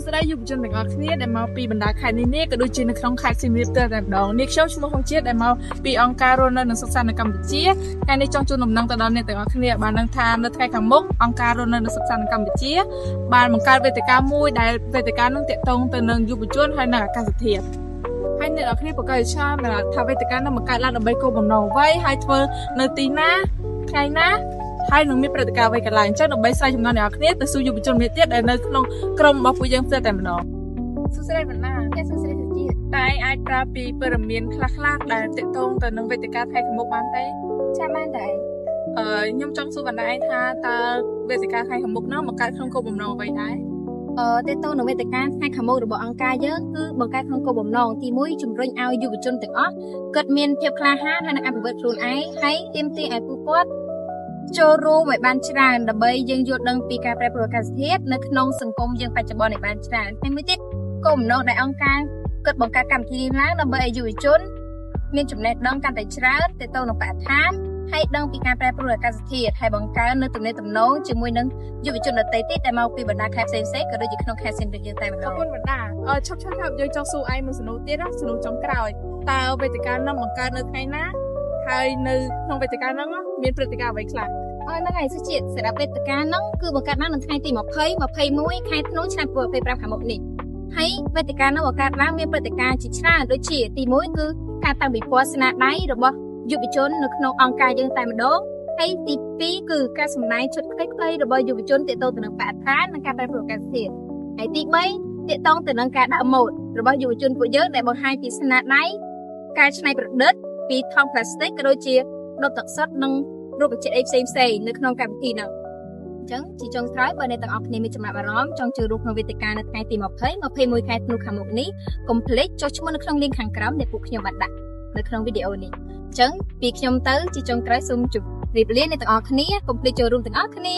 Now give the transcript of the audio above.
ស្ដីយុវជនទាំងអស់គ្នាដែលមកពីបណ្ដាខេត្តនានាក៏ដូចជានៅក្នុងខេត្តសៀមរាបតែម្ដងនេះខ្ញុំឈ្មោះហុងជាតិដែលមកពីអង្គការរស់នៅនិងសិក្សានៅកម្ពុជាថ្ងៃនេះចង់ជូនដំណឹងទៅដល់អ្នកទាំងអស់គ្នាបានដឹងថានៅថ្ងៃខាងមុខអង្គការរស់នៅនិងសិក្សានៅកម្ពុជាបានបង្កើតវេទិកាមួយដែលវេទិកានឹងទាក់ទងទៅនឹងយុវជនហើយនិងអាកាសធាតុហើយអ្នកនរគ្នាប្រកាសជាថាវេទិកានឹងបង្កើតឡើងដើម្បីគោលបំណងអ្វីហើយធ្វើនៅទីណាថ្ងៃណាហើយនឹងមានព្រឹត្តិការណ៍អ្វីកន្លែងអញ្ចឹងដើម្បីស្រាវជ្រាវអ្នកនរគ្នាទៅសួរយុវជនម្នាក់ទៀតដែលនៅក្នុងក្រុមរបស់ពួកយើងផ្ទាល់តែម្ដងសួស្ដីបណ្ណាសួស្ដីសុជាតិតែអាចប្រាប់ពីព័ត៌មានខ្លះៗដែលទាក់ទងទៅនឹងវេទិកាថ្ងៃខាងមុខបានទេចាបានដែរខ្ញុំចង់សួរបណ្ណាថាតើវេទិកាថ្ងៃខាងមុខនោះបង្កើតក្នុងគោលបំណងអ្វីដែរទាក់ទងនឹងវេទិកាថ្ងៃខាងមុខរបស់អង្គការយើងគឺបង្កើតក្នុងគោលបំណងទី1ជំរុញឲ្យយុវជនទាំងអស់គាត់មានភាពក្លាហានហើយនឹងអភិវឌ្ឍខ្លួនឯងហើយទាមទារឲ្យពួកគាត់ចូលរួមឲ្យបានច្រើនដើម្បីយើងយល់ដឹងពីការប្រែប្រួលអាកាសធាតុនៅក្នុងសង្គមយើងបច្ចុប្បន្នឲ្យបានច្រើនហើយមួយទៀតគោលបំណងដែលអង្គការគាត់បង្កើតកម្មវិធីឡើងដើម្បីឲ្យយុវជនមានចំណេះដឹងកាន់តែច្រើនទាក់ទងនឹងបរិស្ថានហើយដឹងពីការប្រែប្រួលអាកាសធាតុហើយបង្កើននៅទំនាក់ទំនងជាមួយនឹងយុវជនដទៃទៀតដែលមកពីបណ្ដាខេត្តផ្សេងៗក៏ដូចជាក្នុងខេត្តសៀមរាបយើងតែម្ដងអរគុណបណ្ដាឈប់ថាយើងចង់សួរឯងមួយសំណួរទៀតណាសំណួរចុងក្រោយតើវេទិកានោះបង្កើតនៅថ្ងៃណាហើយនៅក្នុងវេទិកានោះមានព្រឹត្តិការណ៍អ្វីខ្លះហ្នឹងហើយសុជាតិសម្រាប់វេទិកាហ្នឹងគឺបង្កើតឡើងនៅថ្ងៃទី20 21ខែធ្នូឆ្នាំ2025ខាងមុខនេះហើយវេទិកានោះបង្កើតឡើងមានព្រឹត្តិការណ៍ជាច្រើនដូចជាទី1គឺការតាំងពិព័រណ៍ស្នាដៃរបស់យុវជននៅក្នុងអង្គការយើងតែម្ដងហើយទី2គឺការសម្ដែងឈុតខ្លីៗរបស់យុវជនទាក់ទងទៅនឹងបរិស្ថាននិងការប្រែប្រួលអាកាសធាតុហើយទី3ទាក់ទងទៅនឹងការដាក់ម៉ូដរបស់យុវជនពួកយើងដែលបង្ហាញពីស្នាដៃការច្នៃប្រឌិតពីថង់ប្លាស្ទិកក៏ដូចជាដុតទឹកសុទ្ធនិងរូបជាតិអីផ្សេងៗនៅក្នុងកម្មវិធីនោះអញ្ចឹងជាចុងក្រោយបើអ្នកទាំងអស់គ្នាមានចំណាប់អារម្មណ៍ចង់ចូលរួមក្នុងវេទិកានៅថ្ងៃទី20 21ខែធ្នូខាងមុខនេះកុំភ្លេចចុះឈ្មោះនៅក្នុង link ខាងក្រោមដែលពួកខ្ញុំបានដាក់នៅក្នុងវីដេអូនេះអញ្ចឹងពីខ្ញុំទៅជាចុងក្រោយសូមជម្រាបលាអ្នកទាំងអស់គ្នាកុំភ្លេចចូលរួមទាំងអស់គ្នា